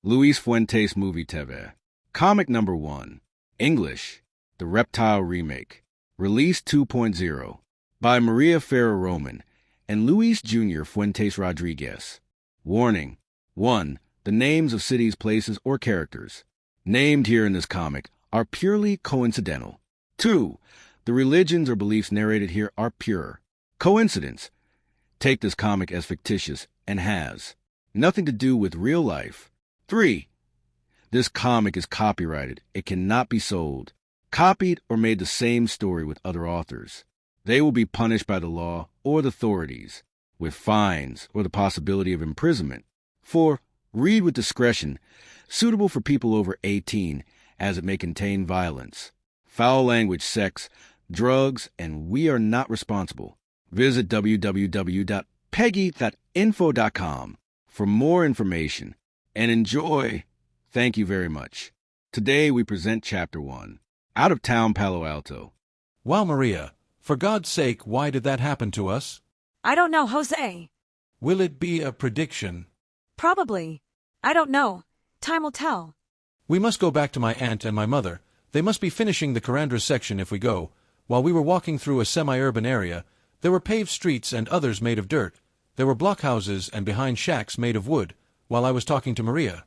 Luis Fuentes Movie TV. Comic number 1. English. The Reptile Remake. Release 2.0. By Maria Ferrer-Roman and Luis Jr. Fuentes Rodriguez. Warning. 1. The names of cities, places, or characters named here in this comic are purely coincidental. 2. The religions or beliefs narrated here are pure coincidence. Take this comic as fictitious and has nothing to do with real life. 3. This comic is copyrighted. It cannot be sold, copied, or made the same story with other authors. They will be punished by the law or the authorities with fines or the possibility of imprisonment. 4. Read with discretion, suitable for people over 18, as it may contain violence, foul language, sex, drugs, and we are not responsible. Visit www.peggy.info.com for more information and enjoy. Thank you very much. Today we present Chapter 1, Out of Town, Palo Alto. Wow, Maria, for God's sake, why did that happen to us? I don't know, Jose. Will it be a prediction? Probably. I don't know. Time will tell. We must go back to my aunt and my mother. They must be finishing the Carandras section if we go. While we were walking through a semi-urban area, there were paved streets and others made of dirt. There were blockhouses and behind shacks made of wood, while I was talking to Maria.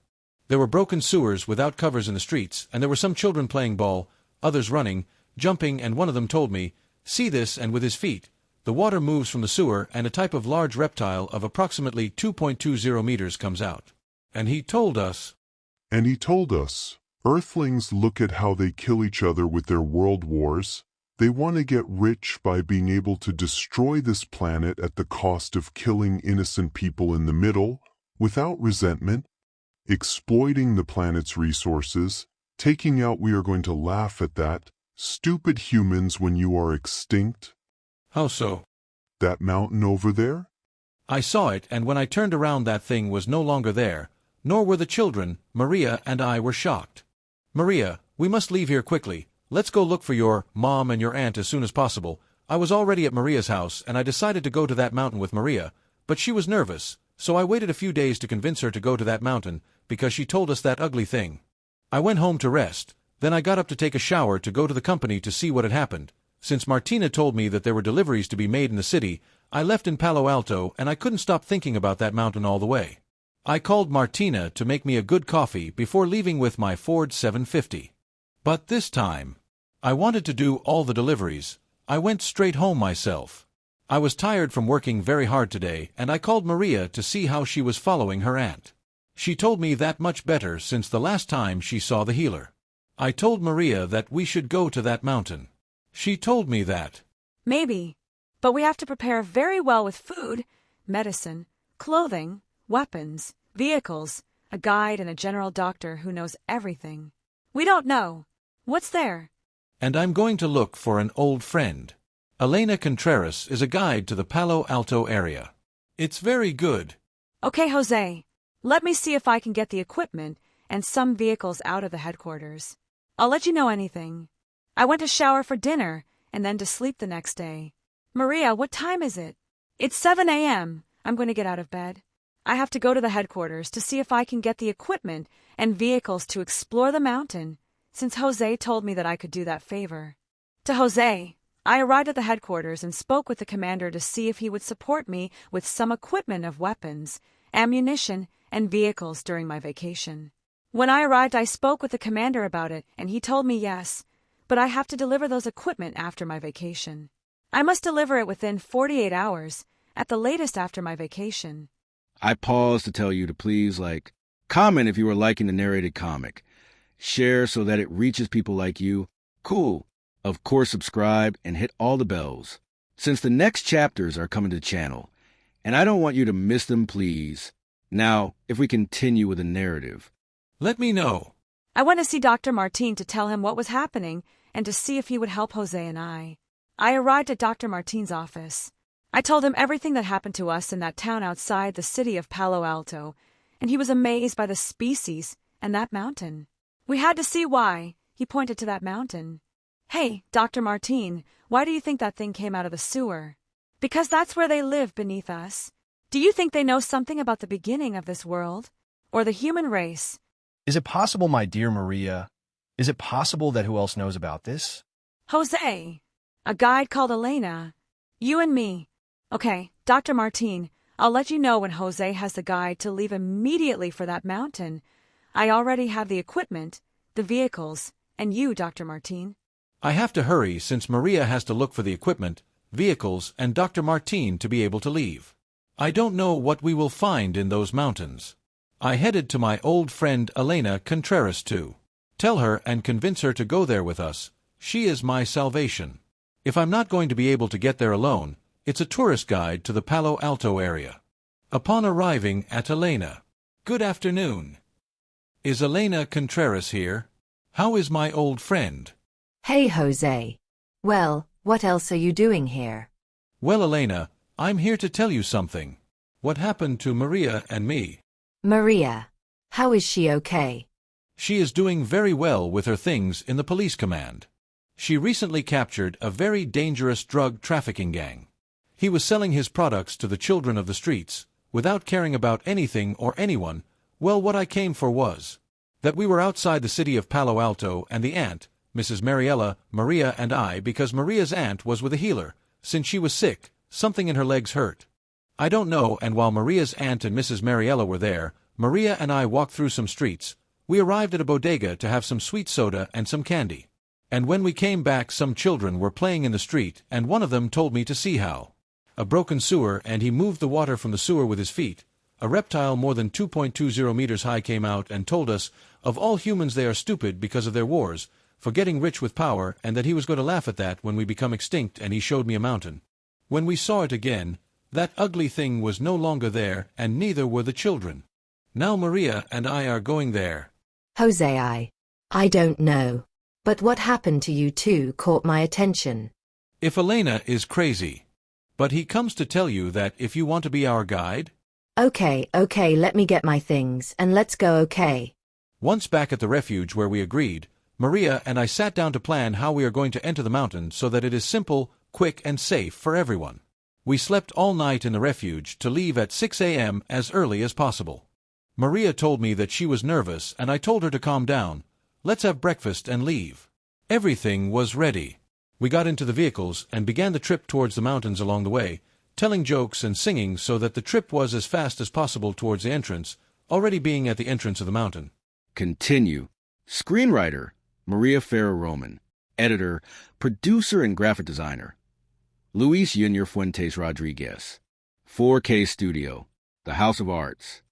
There were broken sewers without covers in the streets, and there were some children playing ball, others running, jumping, and one of them told me, "See this," and with his feet. The water moves from the sewer, and a type of large reptile of approximately 2.20 meters comes out. And he told us, Earthlings look at how they kill each other with their world wars. They want to get rich by being able to destroy this planet at the cost of killing innocent people in the middle, without resentment, exploiting the planet's resources, taking out, we are going to laugh at that, stupid humans when you are extinct. How so? That mountain over there? I saw it, and when I turned around that thing was no longer there, nor were the children. Maria and I were shocked. Maria, we must leave here quickly. Let's go look for your mom and your aunt as soon as possible. I was already at Maria's house, and I decided to go to that mountain with Maria, but she was nervous, so I waited a few days to convince her to go to that mountain, because she told us that ugly thing. I went home to rest. Then I got up to take a shower to go to the company to see what had happened. Since Martina told me that there were deliveries to be made in the city, I left in Palo Alto, and I couldn't stop thinking about that mountain all the way. I called Martina to make me a good coffee before leaving with my Ford 750. But this time, I wanted to do all the deliveries. I went straight home myself. I was tired from working very hard today, and I called Maria to see how she was following her aunt. She told me that much better since the last time she saw the healer. I told Maria that we should go to that mountain. She told me that. Maybe. But we have to prepare very well with food, medicine, clothing, weapons, vehicles, a guide, and a general doctor who knows everything. We don't know. What's there? And I'm going to look for an old friend. Elena Contreras is a guide to the Palo Alto area. It's very good. Okay, Jose. Let me see if I can get the equipment and some vehicles out of the headquarters. I'll let you know anything. I went to shower for dinner and then to sleep the next day. Maria, what time is it? It's 7 a.m. I'm going to get out of bed. I have to go to the headquarters to see if I can get the equipment and vehicles to explore the mountain, since Jose told me that I could do that favor. To Jose, I arrived at the headquarters and spoke with the commander to see if he would support me with some equipment of weapons, ammunition, and vehicles during my vacation. When I arrived, I spoke with the commander about it, and he told me yes, but I have to deliver those equipment after my vacation. I must deliver it within 48 hours, at the latest after my vacation. I pause to tell you to please, comment if you are liking the narrated comic. Share so that it reaches people like you. Cool. Of course, subscribe and hit all the bells, since the next chapters are coming to the channel, and I don't want you to miss them, please. Now, if we continue with the narrative. Let me know. I went to see Dr. Martin to tell him what was happening and to see if he would help Jose and I. I arrived at Dr. Martin's office. I told him everything that happened to us in that town outside the city of Palo Alto, and he was amazed by the species and that mountain. We had to see why. He pointed to that mountain. Hey, Dr. Martin, why do you think that thing came out of the sewer? Because that's where they live beneath us. Do you think they know something about the beginning of this world? Or the human race? Is it possible, my dear Maria? Is it possible that who else knows about this? Jose, a guide called Elena. You and me. Okay, Dr. Martin, I'll let you know when Jose has the guide to leave immediately for that mountain. I already have the equipment, the vehicles, and you, Dr. Martin. I have to hurry since Maria has to look for the equipment, vehicles, and Dr. Martin to be able to leave. I don't know what we will find in those mountains. I headed to my old friend Elena Contreras to tell her and convince her to go there with us. She is my salvation. If I'm not going to be able to get there alone, it's a tourist guide to the Palo Alto area. Upon arriving at Elena, good afternoon. Is Elena Contreras here? How is my old friend? Hey, Jose. Well, what else are you doing here? Well, Elena, I'm here to tell you something. What happened to Maria and me? Maria. How is she okay? She is doing very well with her things in the police command. She recently captured a very dangerous drug trafficking gang. He was selling his products to the children of the streets, without caring about anything or anyone. Well, what I came for was that we were outside the city of Palo Alto and the aunt, Mrs. Mariella, Maria and I, because Maria's aunt was with a healer, since she was sick, something in her legs hurt. I don't know, and while Maria's aunt and Mrs. Mariella were there, Maria and I walked through some streets. We arrived at a bodega to have some sweet soda and some candy. And when we came back, some children were playing in the street, and one of them told me to see how a broken sewer, and he moved the water from the sewer with his feet. A reptile more than 2.20 meters high came out and told us, of all humans they are stupid because of their wars, for getting rich with power, and that he was going to laugh at that when we become extinct, and he showed me a mountain. When we saw it again, that ugly thing was no longer there, and neither were the children. Now Maria and I are going there. Jose, I don't know. But what happened to you two caught my attention. If Elena is crazy. But he comes to tell you that if you want to be our guide. Okay, let me get my things, and let's go, okay? Once back at the refuge where we agreed, Maria and I sat down to plan how we are going to enter the mountain so that it is simple, quick, and safe for everyone. We slept all night in the refuge to leave at 6 a.m. as early as possible. Maria told me that she was nervous, and I told her to calm down. Let's have breakfast and leave. Everything was ready. We got into the vehicles and began the trip towards the mountains along the way, telling jokes and singing so that the trip was as fast as possible towards the entrance, already being at the entrance of the mountain. Continue. Screenwriter, Maria Ferrer-Roman. Editor, producer, and graphic designer, Luis Junior Fuentes Rodriguez. 4K Studio, the House of Arts.